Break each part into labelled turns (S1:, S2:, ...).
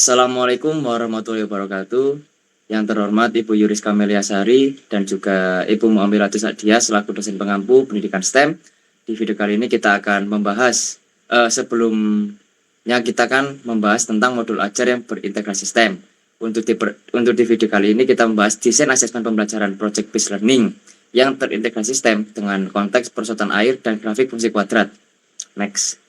S1: Assalamualaikum warahmatullahi wabarakatuh. Yang terhormat Ibu Yuris Kamelia Sari dan juga Ibu Muamiratus Sa'diyah selaku dosen pengampu pendidikan STEM. Di video kali ini kita akan membahas sebelumnya kita akan membahas tentang modul ajar yang berintegrasi STEM. Untuk di video kali ini kita membahas desain asesmen pembelajaran project based learning yang terintegrasi STEM dengan konteks perosotan air dan grafik fungsi kuadrat. Next.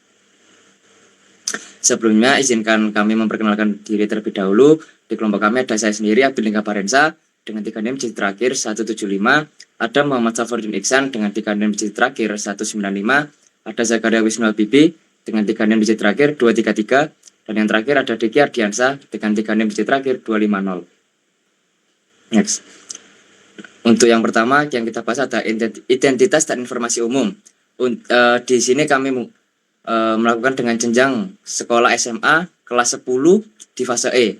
S1: Sebelumnya izinkan kami memperkenalkan diri terlebih dahulu. Di kelompok kami ada saya sendiri, Abilingga Parensa, dengan 3 NIM digit terakhir 175, ada Muhammad Safuddin Iksan dengan 3 NIM digit terakhir 195, ada Zakaria Wisnu Habibi dengan 3 NIM digit terakhir 233, dan yang terakhir ada Diki Ardiansa dengan 3 NIM digit terakhir 250. Next. Untuk yang pertama yang kita bahas ada identitas dan informasi umum. Di sini kami melakukan dengan jenjang sekolah SMA kelas 10 di fase E.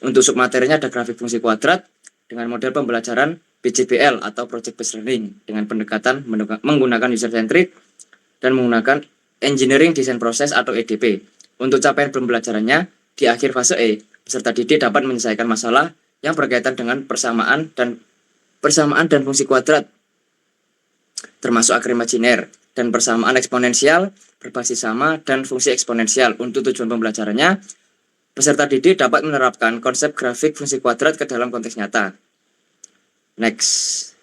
S1: Untuk submaterinya ada grafik fungsi kuadrat dengan model pembelajaran PJBL atau Project Based Learning dengan pendekatan menggunakan user centric dan menggunakan Engineering Design Process atau EDP. Untuk capaian pembelajarannya di akhir fase E, peserta didik dapat menyelesaikan masalah yang berkaitan dengan persamaan dan fungsi kuadrat termasuk akar imajiner dan persamaan eksponensial berbasis sama dan fungsi eksponensial. Untuk tujuan pembelajarannya, peserta didik dapat menerapkan konsep grafik fungsi kuadrat ke dalam konteks nyata. Next.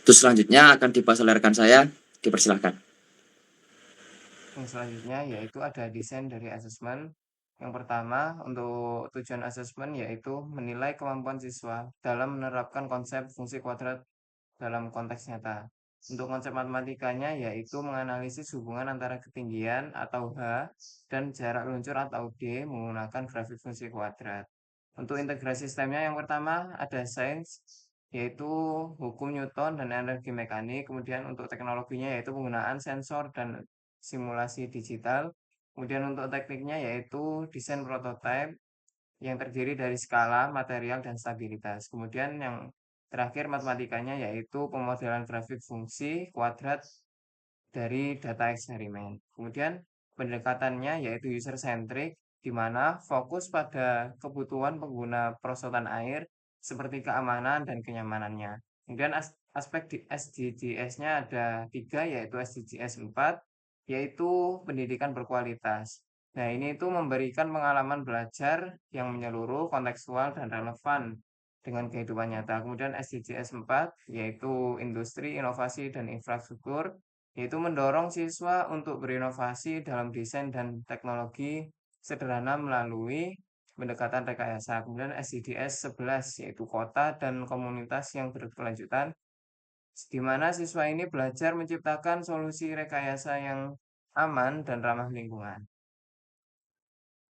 S1: Terus selanjutnya akan dibahas oleh rekan saya, dipersilahkan.
S2: Yang selanjutnya yaitu ada desain dari asesmen. Yang pertama, untuk tujuan asesmen yaitu menilai kemampuan siswa dalam menerapkan konsep fungsi kuadrat dalam konteks nyata. Untuk konsep matematikanya yaitu menganalisis hubungan antara ketinggian atau H dan jarak luncur atau D menggunakan grafik fungsi kuadrat. Untuk integrasi sistemnya yang pertama ada sains yaitu hukum Newton dan energi mekanik. Kemudian untuk teknologinya yaitu penggunaan sensor dan simulasi digital. Kemudian untuk tekniknya yaitu desain prototipe yang terdiri dari skala, material, dan stabilitas. Kemudian yang terakhir matematikanya yaitu pemodelan grafik fungsi kuadrat dari data eksperimen. Kemudian pendekatannya yaitu user centric di mana fokus pada kebutuhan pengguna perosotan air seperti keamanan dan kenyamanannya. Kemudian aspek di SDGs-nya ada 3 yaitu SDGs 4 yaitu pendidikan berkualitas. Nah, ini itu memberikan pengalaman belajar yang menyeluruh, kontekstual, dan relevan dengan kehidupan nyata. Kemudian SDGs 4 yaitu industri, inovasi, dan infrastruktur yaitu mendorong siswa untuk berinovasi dalam desain dan teknologi sederhana melalui pendekatan rekayasa. Kemudian SDGs 11 yaitu kota dan komunitas yang berkelanjutan, di mana siswa ini belajar menciptakan solusi rekayasa yang aman dan ramah lingkungan.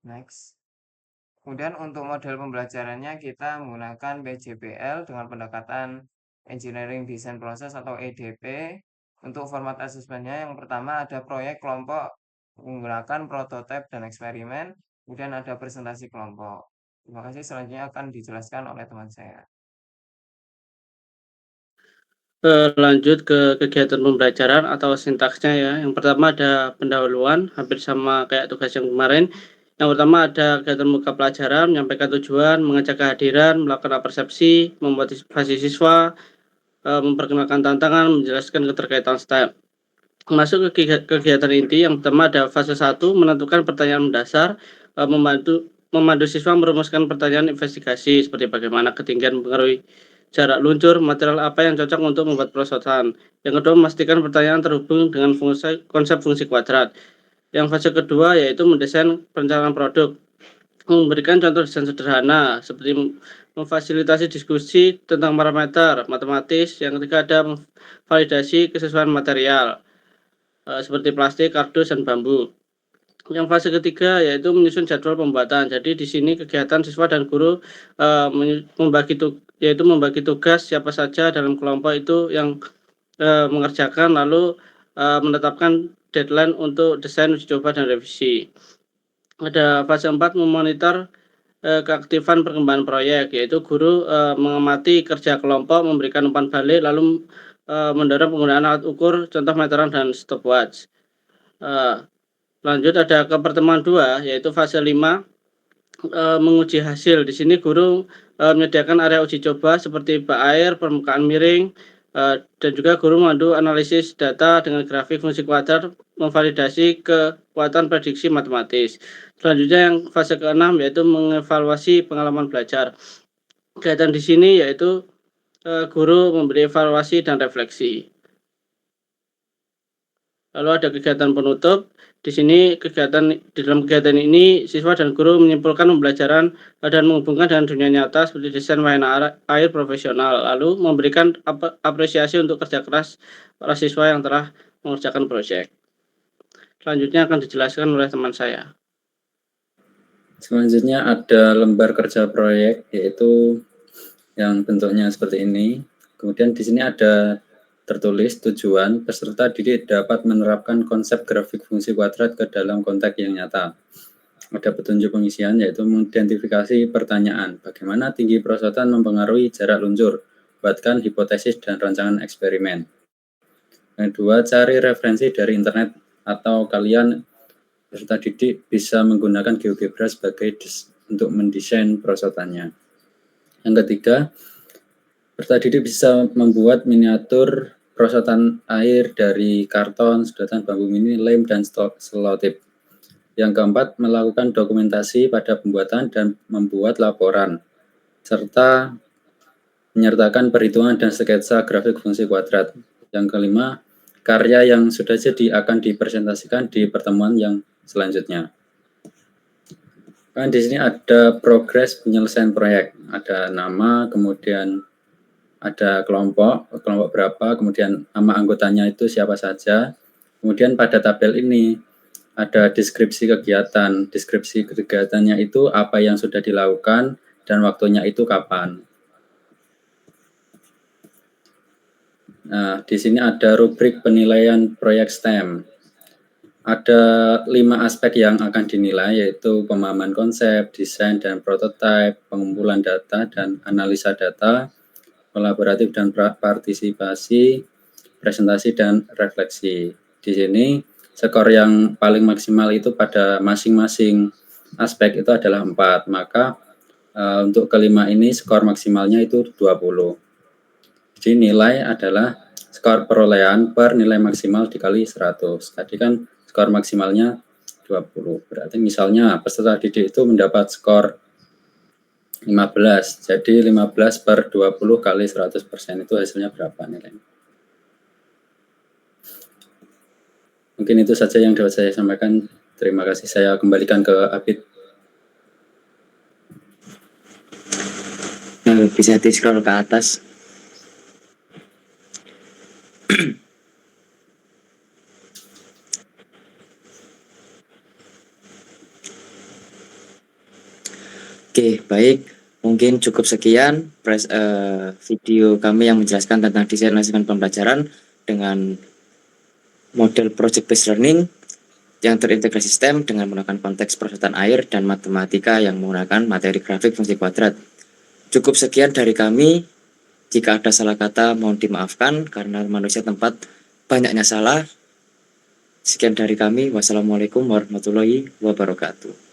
S2: Next. Kemudian untuk model pembelajarannya kita menggunakan PJBL dengan pendekatan Engineering Design Process atau EDP. Untuk format asesmennya yang pertama ada proyek kelompok menggunakan prototipe dan eksperimen. Kemudian ada presentasi kelompok. Terima kasih, selanjutnya akan dijelaskan oleh teman saya.
S3: Lanjut ke kegiatan pembelajaran atau sintaksnya ya. Yang pertama ada pendahuluan, hampir sama kayak tugas yang kemarin. Yang pertama ada kegiatan muka pelajaran, menyampaikan tujuan, mengajak kehadiran, melakukan persepsi, memotivasi siswa, memperkenalkan tantangan, menjelaskan keterkaitan step. Masuk ke kegiatan inti, yang pertama ada fase 1, menentukan pertanyaan mendasar, memandu siswa merumuskan pertanyaan investigasi seperti bagaimana ketinggian mempengaruhi jarak luncur, material apa yang cocok untuk membuat perosotan. Yang kedua, memastikan pertanyaan terhubung dengan konsep fungsi kuadrat. Yang fase kedua yaitu mendesain perencanaan produk, memberikan contoh desain sederhana seperti memfasilitasi diskusi tentang parameter matematis. Yang ketiga ada validasi kesesuaian material seperti plastik, kardus, dan bambu. Yang fase ketiga yaitu menyusun jadwal pembuatan. Jadi di sini kegiatan siswa dan guru membagi tugas siapa saja dalam kelompok itu yang mengerjakan, lalu menetapkan deadline untuk desain, uji coba, dan revisi. Ada fase 4 memonitor keaktifan perkembangan proyek, yaitu guru mengamati kerja kelompok, memberikan umpan balik, lalu mendorong penggunaan alat ukur, contoh meteran, dan stopwatch. Lanjut ada ke pertemuan 2 yaitu fase 5 menguji hasil. Di sini guru menyediakan area uji coba seperti bak air, permukaan miring, dan juga guru memandu analisis data dengan grafik fungsi kuadrat, memvalidasi kekuatan prediksi matematis. Selanjutnya yang fase ke-6 yaitu mengevaluasi pengalaman belajar. Kegiatan di sini yaitu guru memberi evaluasi dan refleksi. Lalu ada kegiatan penutup. Di sini di dalam kegiatan ini siswa dan guru menyimpulkan pembelajaran dan menghubungkan dengan dunia nyata seperti desain wahana air profesional. Lalu memberikan apresiasi untuk kerja keras para siswa yang telah mengerjakan proyek. Selanjutnya akan dijelaskan oleh teman saya.
S4: Selanjutnya ada lembar kerja proyek, yaitu yang bentuknya seperti ini. Kemudian di sini ada tertulis tujuan peserta didik dapat menerapkan konsep grafik fungsi kuadrat ke dalam konteks yang nyata. Ada petunjuk pengisian, yaitu mengidentifikasi pertanyaan, bagaimana tinggi perosotan mempengaruhi jarak luncur, buatkan hipotesis dan rancangan eksperimen. Yang kedua, cari referensi dari internet atau kalian peserta didik bisa menggunakan GeoGebra untuk mendesain perosotannya. Yang ketiga, peserta didik bisa membuat miniatur perosotan air dari karton, sedotan bambu mini, lem, dan selotip. Yang keempat, melakukan dokumentasi pada pembuatan dan membuat laporan, serta menyertakan perhitungan dan sketsa grafik fungsi kuadrat. Yang kelima, karya yang sudah jadi akan dipresentasikan di pertemuan yang selanjutnya. Kan di sini ada progres penyelesaian proyek, ada nama, kemudian ada kelompok berapa, kemudian nama anggotanya itu siapa saja. Kemudian pada tabel ini ada deskripsi kegiatannya itu apa yang sudah dilakukan dan waktunya itu kapan. Nah, di sini ada rubrik penilaian proyek STEM. Ada 5 aspek yang akan dinilai, yaitu pemahaman konsep, desain dan prototipe, pengumpulan data dan analisa data, kolaboratif dan partisipasi, presentasi dan refleksi. Di sini skor yang paling maksimal itu pada masing-masing aspek itu adalah 4, maka untuk kelima ini skor maksimalnya itu 20. Jadi nilai adalah skor perolehan per nilai maksimal dikali 100. Tadi kan skor maksimalnya 20. Berarti misalnya peserta didik itu mendapat skor 15, jadi 15 per 20 kali 100% itu hasilnya berapa nilainya? Mungkin itu saja yang dapat saya sampaikan. Terima kasih, saya kembalikan ke Abid.
S1: Bisa di-scroll ke atas. Oke, baik. Mungkin cukup sekian video kami yang menjelaskan tentang desain manajemen pembelajaran dengan model project based learning yang terintegrasi STEM dengan menggunakan konteks perosotan air dan matematika yang menggunakan materi grafik fungsi kuadrat. Cukup sekian dari kami. Jika ada salah kata mohon dimaafkan karena manusia tempat banyaknya salah. Sekian dari kami. Wassalamualaikum warahmatullahi wabarakatuh.